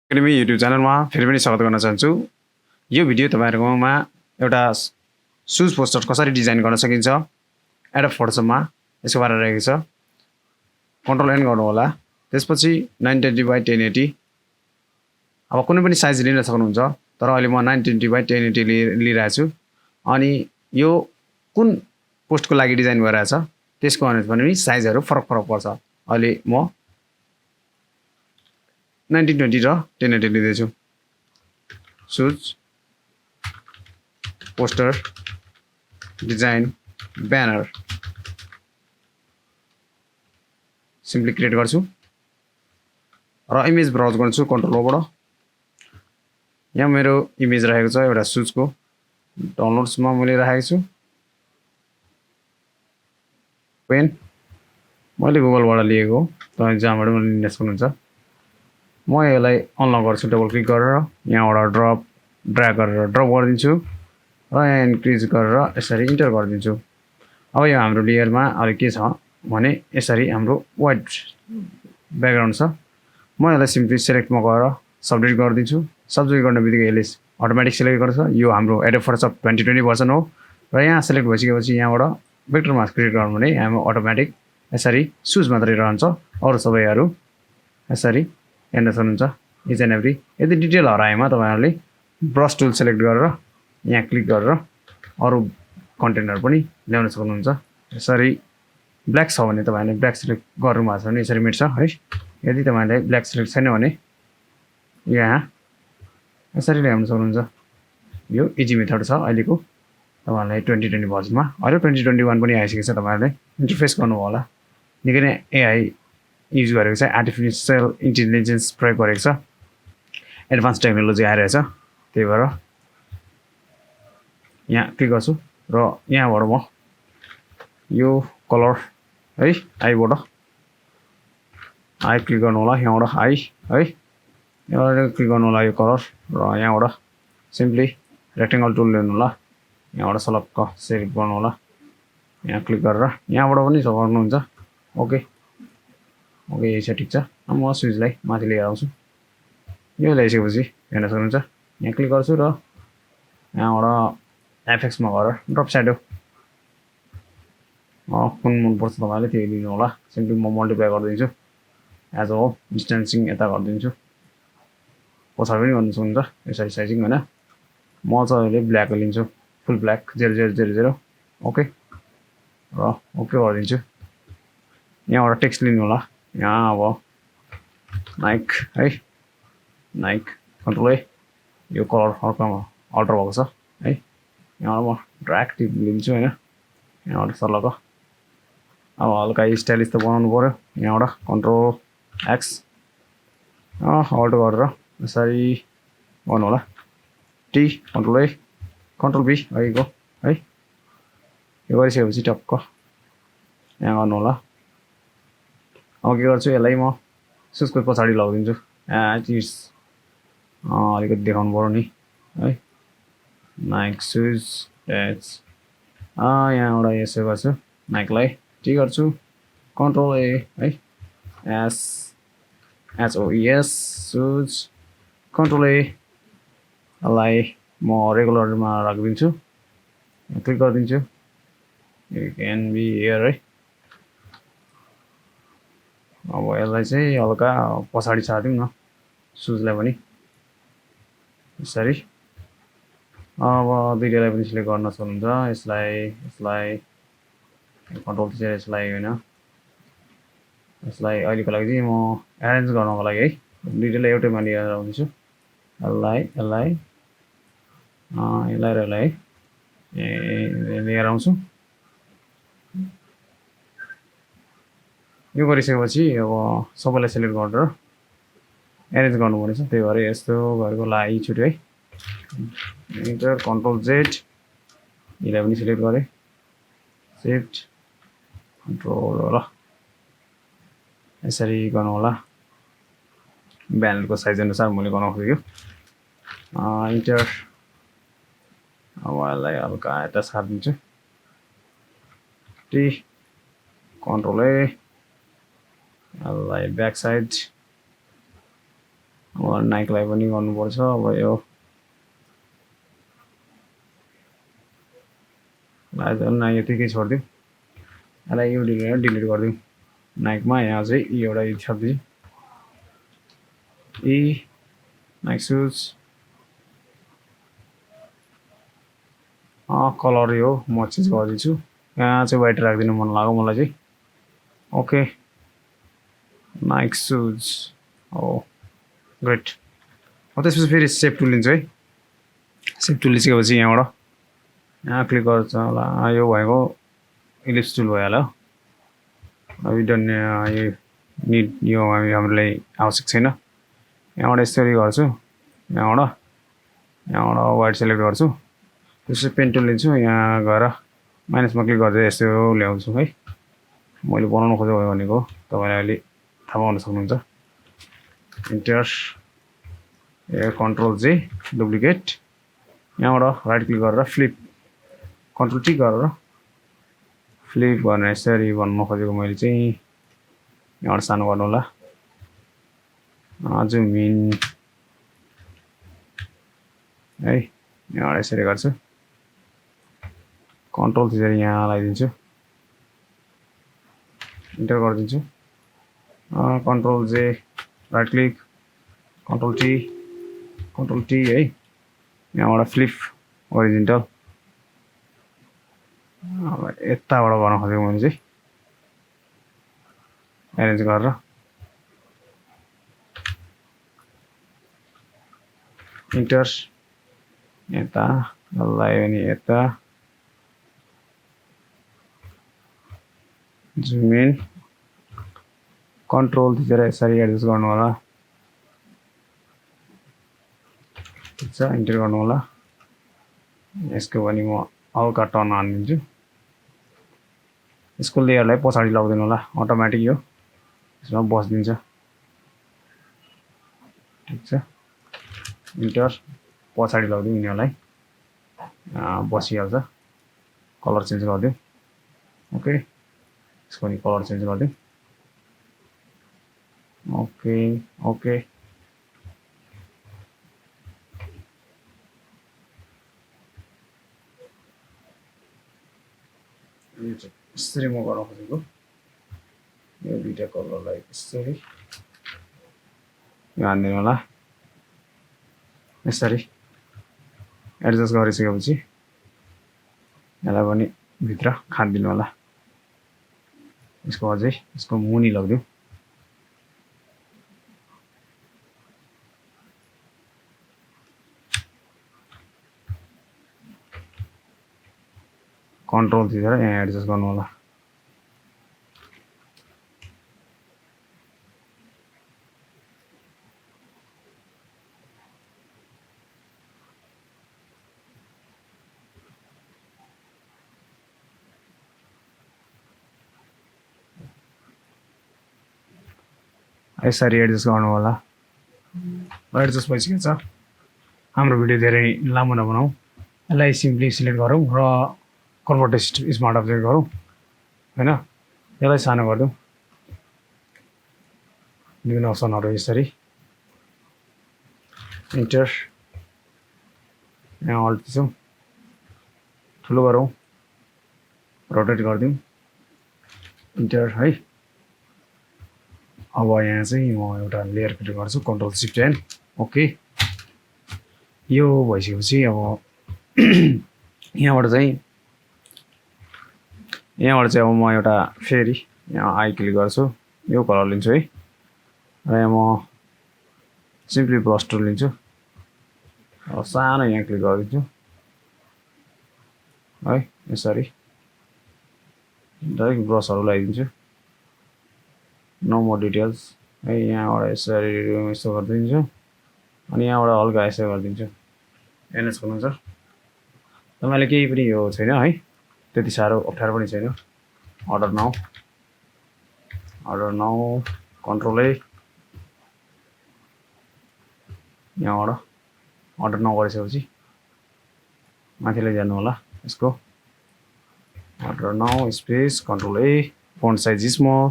Academy YouTube च्यानलमा फेरि पनि स्वागत गर्न चाहन्छु। यो भिडियो तपाईहरुकोमा एउटा सुज पोस्टर कसरी डिजाइन गर्न सकिन्छ एडोब फोटोसपमा यसको बारेमा रहेको छ। कन्ट्रोल एन गर्नु होला। त्यसपछि 920 by 1080 अब कुनै पनि साइज लिन सक्नुहुन्छ, तर अहिले म 920 by 1080 लिइरहेको छु। अनि यो कुन पोस्टको लागि डिजाइन गरिरहेछ त्यसको अनुसार पनि साइजहरु फरक पर्छ। अहिले म 1920 र 1080 लिँदैछु। Shoes poster design banner simply create गर्छु र इमेज ब्राउज गर्छु कन्ट्रोल ओबाट। यहाँ मेरो इमेज रहेको छ एउटा सुजको, डाउनलोड्समा मैले राखेको छु। पेन मैले गुगलबाट लिएको, तपाईं जहाँबाट पनि लिन सक्नुहुन्छ। म यसलाई अनलक गर्छु डबल क्लिक गरेर, यहाँबाट ड्र्याग गरेर ड्रप गरिदिन्छु र यहाँ इन्क्रिज गरेर यसरी इन्टर गरिदिन्छु। अब यो हाम्रो लेयरमा अहिले के छ भने यसरी हाम्रो व्हाइट ब्याकग्राउन्ड छ। म यसलाई सिम्पली सिलेक्टमा गएर सबडिलिट गरिदिन्छु। सबडिलिट गर्ने बित्तिकै यसले अटोमेटिक सिलेक्ट गर्छ। यो हाम्रो एडोब फोटोसप 2020 भर्सन हो र यहाँ सिलेक्ट भइसकेपछि यहाँबाट भेक्टर मास्क क्रिएट गर्नु भने हाम्रो अटोमेटिक यसरी सुज मात्रै रहन्छ, अरु सबैहरु यसरी हेर्न सक्नुहुन्छ इच एन्ड एभ्री। यदि डिटेल हराएमा तपाईहरुले ब्रश टुल सिलेक्ट गरेर यहाँ क्लिक गरेर अरु कन्टेन्टहरु पनि ल्याउन सक्नुहुन्छ। यसरी ब्ल्याक छ भने तपाईहरुले ब्ल्याक सिलेक्ट गर्नु भएको छ भने यसरी मेट्छ है। यदि तपाईहरुले ब्ल्याक सिलेक्ट छैन भने यहाँ यसरी ल्याउन सक्नुहुन्छ। यो इजी मेथड छ अहिलेको तपाईहरुलाई 2020 भर्सनमा। अहिले 2021 पनि आइसकेको छ। तपाईहरुले इन्टरफेस गर्नु होला। निकै नै एआई युज गरेको छ, आर्टिफिसियल इन्टेलिजेन्स प्रयोग गरेको छ, एडभान्स टेक्नोलोजी आइरहेछ। त्यही भएर यहाँ क्लिक गर्छु र यहाँबाट म यो कलर है आईबाट आई क्लिक गर्नु होला। यहाँबाट आई है, यहाँबाट क्लिक गर्नु होला यो कलर र यहाँबाट सिम्पली रेक्टेंगल टुल लिनु होला। यहाँबाट सलक्क सेलेक्ट गर्नु होला। यहाँ क्लिक गरेर यहाँबाट पनि सक्नुहुन्छ। ओके ओके यही छ, ठिक छ। म सुजलाई माथि लिएर आउँछु। यो ल्याइसकेपछि हेर्न सक्नुहुन्छ यहाँ क्लिक गर्छु र यहाँबाट एफएक्स मा गएर ड्रप स्याडो कुन मन पर्छ तपाईले त्यही लिनु होला। सिम्पली म मल्टिप्लाई गरिदिन्छु एज अ डिस्टेन्सिङ यता गरिदिन्छु। पछाडि पनि गर्न सक्नुहुन्छ यसरी साइजिङ हैन। म चाहिँ अहिले ब्ल्याक लिन्छु, फुल ब्ल्याक 0000। ओके र ओके गरिदिन्छु। यहाँबाट टेक्स्ट लिनु होला। यहाँ अब नाइक है, नाइक कन्ट्रोल ए, यो कलर अर्कोमा अल्टर भएको छ है। यहाँबाट म ड्र्याग टिप लिन्छु हैन। यहाँबाट सलक्क अब हल्का स्टाइलिस त बनाउनु पर्यो। यहाँबाट कन्ट्रोल एक्स अल्ट गरेर यसरी गर्नु होला। T control A control B आइगो है। यो गरिसकेपछि टक्क यहाँ गर्नु होला। अब के गर्छु यसलाई म सुजको पछाडि लगिदिन्छु। चिज अलिकति देखाउनु पर्यो नि है। नाइक सुज एच यहाँबाट यसो गर्छु। नाइकलाई टी गर्छु कन्ट्रोल ए है, S H O S shoes control ए लाई म रेगुलरमा राखिदिन्छु। क्लिक गरिदिन्छु। इट क्यान बी हियर है। अब यसलाई चाहिँ हल्का पछाडि सार्दिउँ न सुजलाई पनि यसरी। अब दुईटैलाई पनि सिलेक्ट गर्न सक्नुहुन्छ। यसलाई कन्ट्रोल चाहिँ यसलाई हैन, यसलाई अहिलेको लागि चाहिँ म एरेन्ज गर्नको लागि है दुईटैलाई एउटैमा लिएर आउँछु। यसलाई यसलाई र यसलाई लिएर आउँछु। यो गरिसकेपछि अब सबैलाई सिलेक्ट गरेर एरेन्ज गर्नुपर्नेछ। त्यही भएर यस्तो गरेको लागि छुट्यो है। इन्टर कन्ट्रोल जेड यसलाई पनि सिलेक्ट गरे, शिफ्ट कन्ट्रोल ल यसरी गर्नु होला। ब्यानरको साइज अनुसार मैले गर्न खोजेको। इन्टर अब यसलाई हल्का यता सार्दिन्छु। टी कन्ट्रोल ए यसलाई ब्याक साइड अब नाइकलाई पनि गर्नुपर्छ अब यो नाइक यतिकै छोडिदिउँ यसलाई यो डिलिट गरिदिउँ नाइकमा यहाँ चाहिँ एउटा छर्दिउँ नाइक सुज कलर यो म चेन्ज गरिदिन्छु यहाँ चाहिँ व्हाइट राखिदिनु मन लाग्यो मलाई चाहिँ ओके नाइक सुज हो ग्रेट त्यसपछि फेरि सेभ टुल लिन्छु है सेभ टुल लिसकेपछि यहाँबाट यहाँ क्लिक गर्छ होला यो भएको इलिप्स टुल भइहाल्यो अब यो निड यो हामीलाई आवश्यक छैन यहाँबाट यसरी गर्छु यहाँबाट व्हाइट सेलेक्ट गर्छु त्यसपछि पेन टुल लिन्छु यहाँ गएर माइनसमा क्लिक गर्दै यस्तो ल्याउँछु है मैले बनाउन खोजेको भनेको तपाईँले अहिले थाहा पाउन सक्नुहुन्छ इन्टर कन्ट्रोल जे डुप्लिकेट यहाँबाट राइट क्लिक गरेर फ्लिप कन्ट्रोल टी गरेर फ्लिप भनेर यसरी भन्नु खोजेको मैले चाहिँ यहाँबाट सानो गर्नु होला जुम इन है यहाँबाट यसरी गर्छु कन्ट्रोल थिचेर यहाँ लगाइदिन्छु इन्टर गरिदिन्छु कन्ट्रोल जे राइट क्लिक कन्ट्रोल टी है यहाँबाट फ्लिप ओरिजिन्टल यताबाट गर्न खोजेको मैले चाहिँ एरेन्ज गरेर इन्टर यता लगायो भने यता जुम इन कन्ट्रोल थिचेर यसरी एडजस्ट गर्नु होला ठिक छ इन्टर गर्नु होला यसको पनि म हल्का टर्न हानिदिन्छु यसको लेयरलाई पछाडि लगाउँदैन होला अटोमेटिक यो यसमा बसिदिन्छ ठिक छ इन्टर पछाडि लगाउँदिउँ यिनीहरूलाई बसिहाल्छ कलर चेन्ज गरिदिउँ ओके यसको पनि कलर चेन्ज गरिदिउँ ओके यसरी म गर्न खोजेको यो दुईटा कलरलाई यसरी यो हानिदिनु होला यसरी एडजस्ट गरिसकेपछि यसलाई पनि भित्र खानिदिनु होला यसको अझै यसको मुनि लगिदिउँ कन्ट्रोल थिचेर यहाँ एडजस्ट गर्नु होला यसरी एडजस्ट गर्नु होला एडजस्ट भइसकेको छ हाम्रो भिडियो धेरै लामो नबनाऊ यसलाई सिम्पली सिलेक्ट गरौँ र कन्भर्ट स्मार्ट अब्जेक्ट गरौँ हैन यसलाई सानो गरिदिउँ विभिन्न अप्सनहरू यसरी इन्टर यहाँ अल्ट थिचौँ ठुलो गरौँ रोटेट गरिदिउँ इन्टर है अब यहाँ चाहिँ म एउटा लेयर क्लिक गर्छु कन्ट्रोल सिफ्ट एन ओके यो भइसकेपछि अब यहाँबाट चाहिँ अब म एउटा फेरि यहाँ आई क्लिक गर्छु यो कलर लिन्छु है र यहाँ म सिम्पली ब्रस टुल लिन्छु अब सानो यहाँ क्लिक गरिदिन्छु है यसरी डाइरेक्ट ब्रसहरू लगाइदिन्छु नो मोर डिटेल्स है यहाँबाट यसरी यसो गरिदिन्छु अनि यहाँबाट हल्का यसो गरिदिन्छु हेर्न सक्नुहुन्छ तपाईँले केही पनि यो छैन है त्यति साह्रो अप्ठ्यारो पनि छैन अर्डर नाउ कन्ट्रोल ए यहाँबाट अर्डर नाउ गरिसकेपछि माथिलाई जानु होला यसको अर्डर नाउ स्पेस कन्ट्रोल ए फन्ट साइज स्मल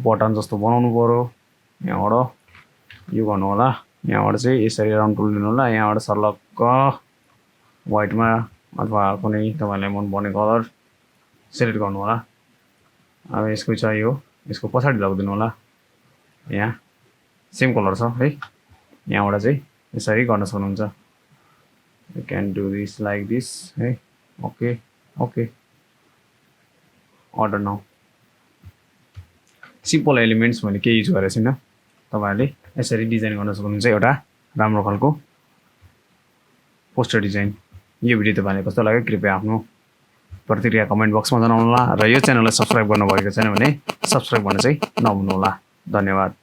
बटन जस्तो बनाउनु पर्यो यहाँबाट यो गर्नु होला यहाँबाट चाहिँ यसरी राउन्ड टुल लिनु होला यहाँबाट सर्लक्क व्हाइटमा अथवा कुनै तपाईलाई मन पर्ने कलर सिलेक्ट गर्नु होला अब यसको चाहिँ यो यसको पछाडी लगिदिनु होला यहाँ सेम कलर छ है यहाँबाट चाहिँ यसरी गर्न सक्नुहुन्छ you can do this like this है okay okay order now simple elements मैले के युज गरेको छैन तपाईहरुले यसरी डिजाइन गर्न सक्नुहुन्छ एउटा राम्रो खालको पोस्टर डिजाइन यो भिडियो तपाईलाई कस्तो लाग्यो कृपया आफ्नो प्रतिक्रिया कमेन्ट बक्समा जनाउनु होला र यो च्यानललाई सब्स्क्राइब गर्नुभएको छैन भने सब्स्क्राइब गर्न चाहिँ नभुल्नु होला धन्यवाद